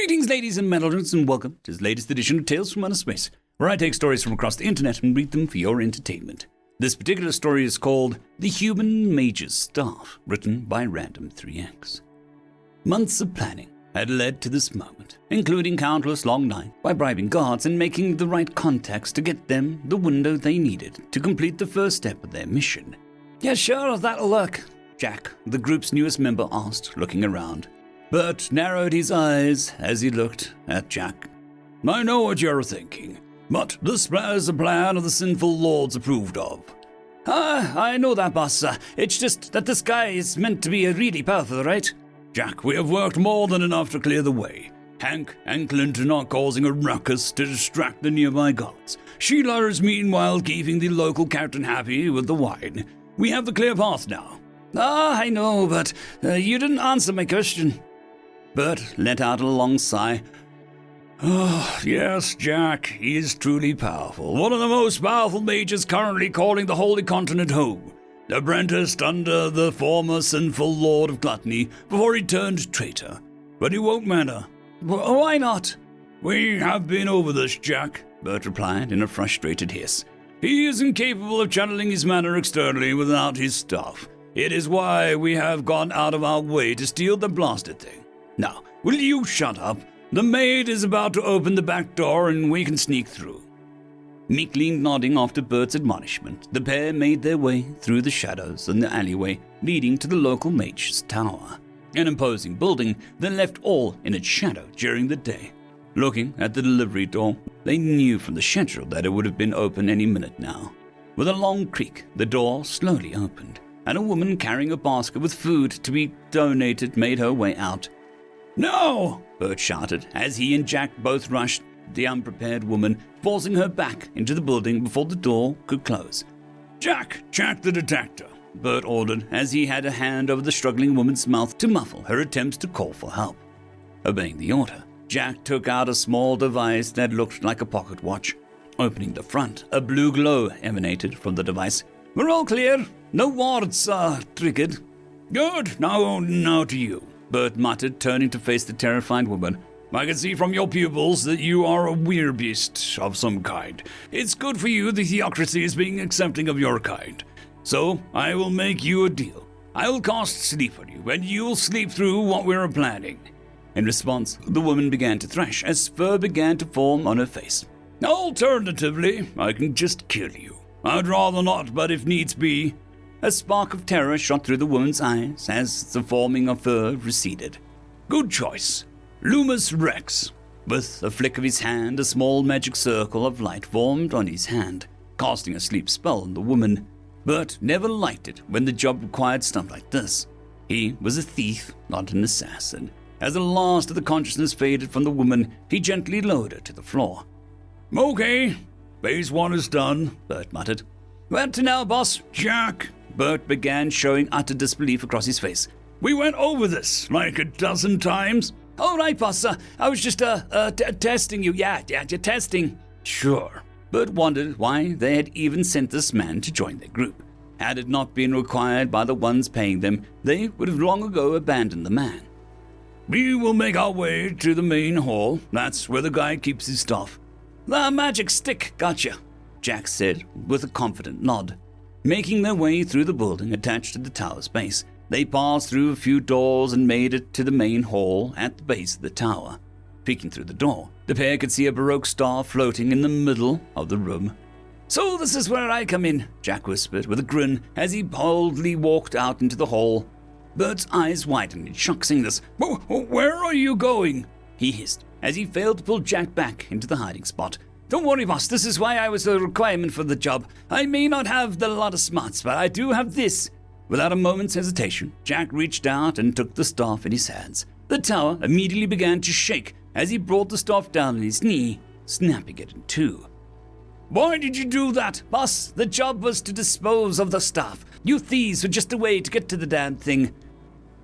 Greetings, ladies and gentlemen, and welcome to this latest edition of Tales from Outer Space, where I take stories from across the internet and read them for your entertainment. This particular story is called The Human Mage's Staff, written by Random3X. Months of planning had led to this moment, including countless long nights by bribing guards and making the right contacts to get them the window they needed to complete the first step of their mission. Yeah, sure, that'll work, Jack, the group's newest member, asked, looking around. Bert narrowed his eyes as he looked at Jack. I know what you're thinking, but this is a plan of the sinful lords approved of. I know that, boss. It's just that this guy is meant to be really powerful, right? Jack, we have worked more than enough to clear the way. Hank and Clinton are causing a ruckus to distract the nearby guards. Sheila is meanwhile keeping the local captain happy with the wine. We have the clear path now. I know, but you didn't answer my question. Bert let out a long sigh. Oh, yes, Jack, he is truly powerful. One of the most powerful mages currently calling the Holy Continent home. Apprenticed under the former sinful Lord of Gluttony before he turned traitor. But it won't matter. Why not? We have been over this, Jack, Bert replied in a frustrated hiss. He is incapable of channeling his mana externally without his staff. It is why we have gone out of our way to steal the blasted thing. Now, will you shut up? The maid is about to open the back door and we can sneak through. Meekly nodding after Bert's admonishment, the pair made their way through the shadows and the alleyway leading to the local mage's tower, an imposing building that left all in its shadow during the day. Looking at the delivery door, they knew from the schedule that it would have been open any minute now. With a long creak, the door slowly opened, and a woman carrying a basket with food to be donated made her way out. No! Bert shouted as he and Jack both rushed the unprepared woman, forcing her back into the building before the door could close. Jack, check the detector, Bert ordered as he had a hand over the struggling woman's mouth to muffle her attempts to call for help. Obeying the order, Jack took out a small device that looked like a pocket watch. Opening the front, a blue glow emanated from the device. We're all clear. No wards are triggered. Good. Now to you, Bert muttered, turning to face the terrified woman. I can see from your pupils that you are a werebeast of some kind. It's good for you the theocracy is being accepting of your kind. So, I will make you a deal. I will cast sleep on you, and you will sleep through what we're planning. In response, the woman began to thrash as fur began to form on her face. Alternatively, I can just kill you. I'd rather not, but if needs be. A spark of terror shot through the woman's eyes as the forming of fur receded. Good choice. Lumus Rex. With a flick of his hand, a small magic circle of light formed on his hand, casting a sleep spell on the woman. Bert never liked it when the job required stuff like this. He was a thief, not an assassin. As the last of the consciousness faded from the woman, he gently lowered her to the floor. Okay, phase 1 is done, Bert muttered. What to now, boss? Jack, Bert began, showing utter disbelief across his face. We went over this like a dozen times. All right, boss. I was just testing you. Yeah, testing. Sure. Bert wondered why they had even sent this man to join their group. Had it not been required by the ones paying them, they would have long ago abandoned the man. We will make our way to the main hall. That's where the guy keeps his stuff. The magic stick, gotcha, Jack said with a confident nod. Making their way through the building attached to the tower's base, they passed through a few doors and made it to the main hall at the base of the tower. Peeking through the door, the pair could see a Baroque star floating in the middle of the room. So this is where I come in, Jack whispered with a grin as he boldly walked out into the hall. Bert's eyes widened in shock, seeing this. Where are you going? He hissed as he failed to pull Jack back into the hiding spot. Don't worry, boss, this is why I was a requirement for the job. I may not have the lot of smarts, but I do have this. Without a moment's hesitation, Jack reached out and took the staff in his hands. The tower immediately began to shake as he brought the staff down on his knee, snapping it in two. Why did you do that, boss? The job was to dispose of the staff. You thieves were just a way to get to the damn thing.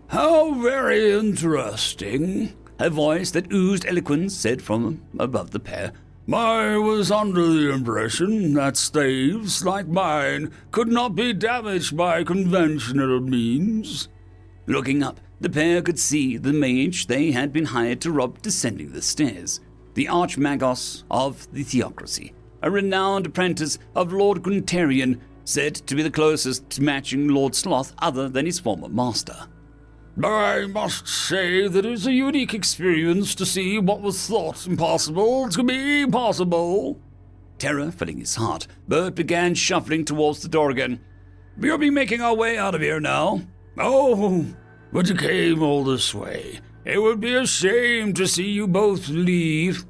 How very interesting, a voice that oozed eloquence said from above the pair. I was under the impression that staves like mine could not be damaged by conventional means. Looking up, The pair could see the mage they had been hired to rob descending the stairs, the Archmagos of the Theocracy, a renowned apprentice of Lord Guntarian, said to be the closest to matching Lord Sloth other than his former master. I must say that it's a unique experience to see what was thought impossible to be possible. Terror filling his heart, Bert began shuffling towards the door again. We'll be making our way out of here now. Oh, but you came all this way. It would be a shame to see you both leave.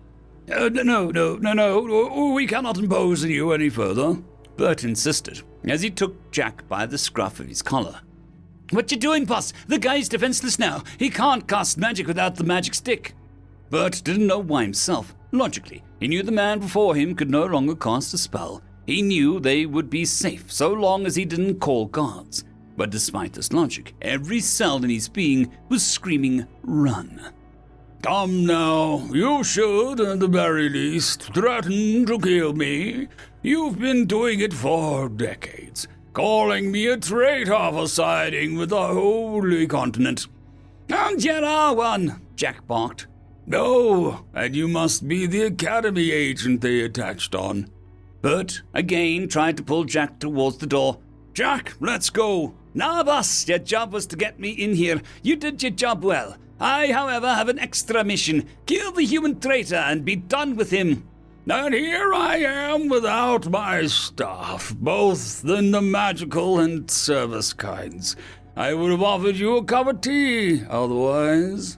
No, we cannot impose on you any further, Bert insisted, as he took Jack by the scruff of his collar. What you doing, boss? The guy's defenseless now. He can't cast magic without the magic stick. Bert didn't know why himself. Logically, he knew the man before him could no longer cast a spell. He knew they would be safe so long as he didn't call guards. But despite this logic, every cell in his being was screaming, run. Come now, you should, at the very least, threaten to kill me. You've been doing it for decades, calling me a traitor for siding with the Holy Continent. And you are one, Jack barked. No, and you must be the Academy agent they attached on. Bert again tried to pull Jack towards the door. Jack, let's go. Nah, boss, your job was to get me in here. You did your job well. I, however, have an extra mission. Kill the human traitor and be done with him. And here I am without my staff, both in the magical and service kinds. I would have offered you a cup of tea, otherwise.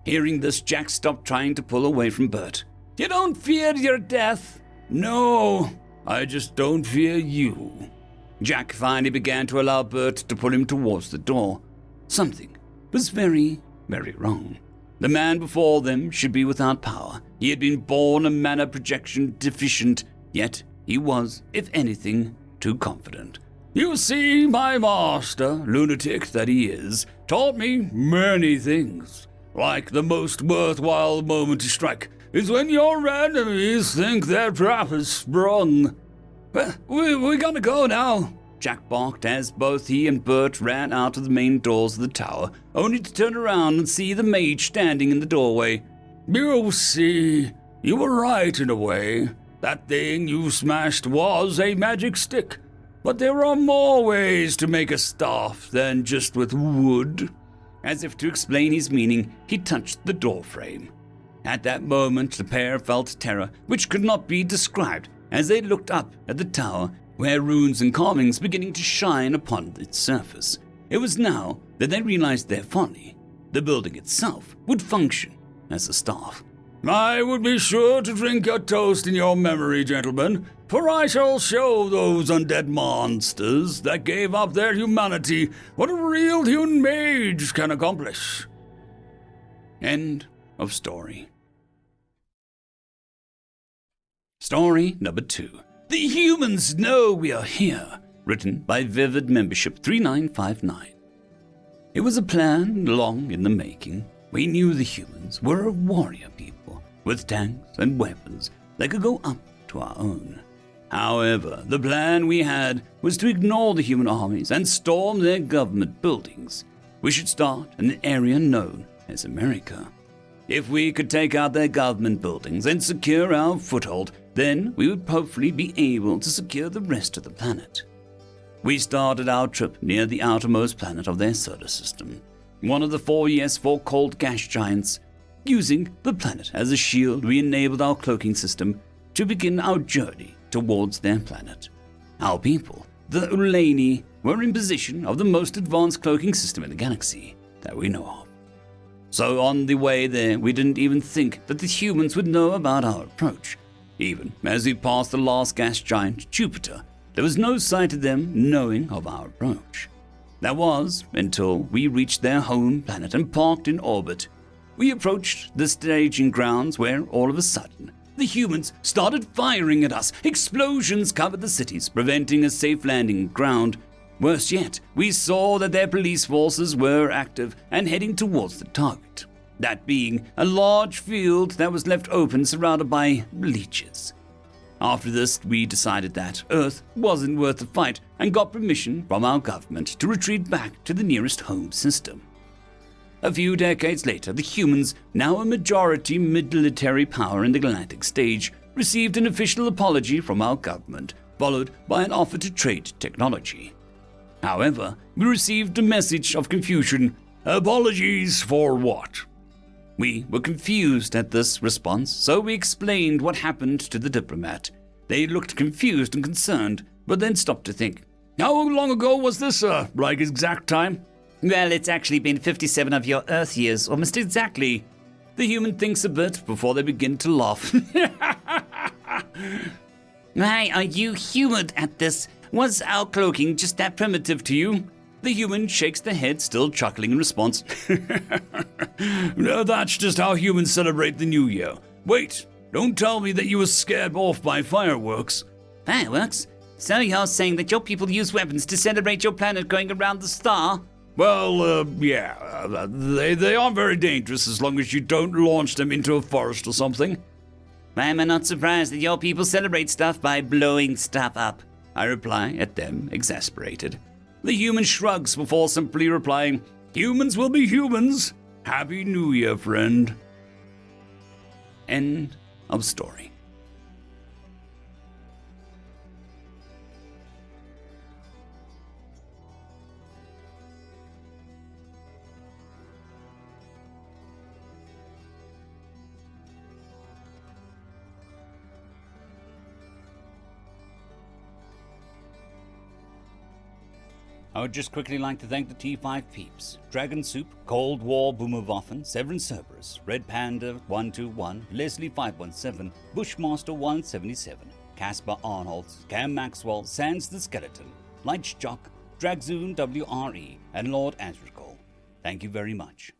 Hearing this, Jack stopped trying to pull away from Bert. You don't fear your death? No, I just don't fear you. Jack finally began to allow Bert to pull him towards the door. Something was very, very wrong. The man before them should be without power. He had been born a mana projection deficient, yet he was, if anything, too confident. You see, my master, lunatic that he is, taught me many things. Like the most worthwhile moment to strike is when your enemies think their trap is sprung. We gotta go now, Jack barked as both he and Bert ran out of the main doors of the tower, only to turn around and see the mage standing in the doorway. You see, you were right in a way. That thing you smashed was a magic stick. But there are more ways to make a staff than just with wood. As if to explain his meaning, he touched the door frame. At that moment, the pair felt terror, which could not be described, as they looked up at the tower, where runes and carvings beginning to shine upon its surface. It was now that they realized their folly. The building itself would function as a staff. I would be sure to drink your toast in your memory, gentlemen, for I shall show those undead monsters that gave up their humanity what a real human mage can accomplish. End of story. Story number 2. The humans know we are here. Written by Vivid Membership 3959. It was a plan long in the making. We knew the humans were a warrior people with tanks and weapons that could go up to our own. However, the plan we had was to ignore the human armies and storm their government buildings. We should start in an area known as America. If we could take out their government buildings and secure our foothold, then we would hopefully be able to secure the rest of the planet. We started our trip near the outermost planet of their solar system, one of the 4ES4 cold gas giants. Using the planet as a shield, we enabled our cloaking system to begin our journey towards their planet. Our people, the Ulani, were in possession of the most advanced cloaking system in the galaxy that we know of. So on the way there, we didn't even think that the humans would know about our approach. Even as we passed the last gas giant, Jupiter, there was no sight of them knowing of our approach. That was until we reached their home planet and parked in orbit. We approached the staging grounds where, all of a sudden, the humans started firing at us. Explosions covered the cities, preventing a safe landing ground. Worse yet, we saw that their police forces were active and heading towards the target, that being a large field that was left open surrounded by leeches. After this, we decided that Earth wasn't worth the fight and got permission from our government to retreat back to the nearest home system. A few decades later, the humans, now a majority military power in the galactic stage, received an official apology from our government, followed by an offer to trade technology. However, we received a message of confusion. Apologies for what? We were confused at this response, so we explained what happened to the diplomat. They looked confused and concerned, but then stopped to think. How long ago was this, like exact time? Well, it's actually been 57 of your Earth years, almost exactly. The human thinks a bit before they begin to laugh. Why are you humored at this? Was our cloaking just that primitive to you? The human shakes their head, still chuckling in response. No, that's just how humans celebrate the new year. Wait, don't tell me that you were scared off by fireworks. Fireworks? So you're saying that your people use weapons to celebrate your planet going around the star? Well, yeah, they aren't very dangerous as long as you don't launch them into a forest or something. Why am I not surprised that your people celebrate stuff by blowing stuff up? I reply at them, exasperated. The human shrugs before simply replying, Humans will be humans. Happy New Year, friend. End of story. I would just quickly like to thank the T5 peeps: Dragon Soup, Cold War Boomerwaffen, Severin Cerberus, Red Panda 121, Leslie 517, Bushmaster 177, Caspar Arnold, Cam Maxwell, Sans the Skeleton, Lightjock, Dragzoon WRE, and Lord Azrakal. Thank you very much.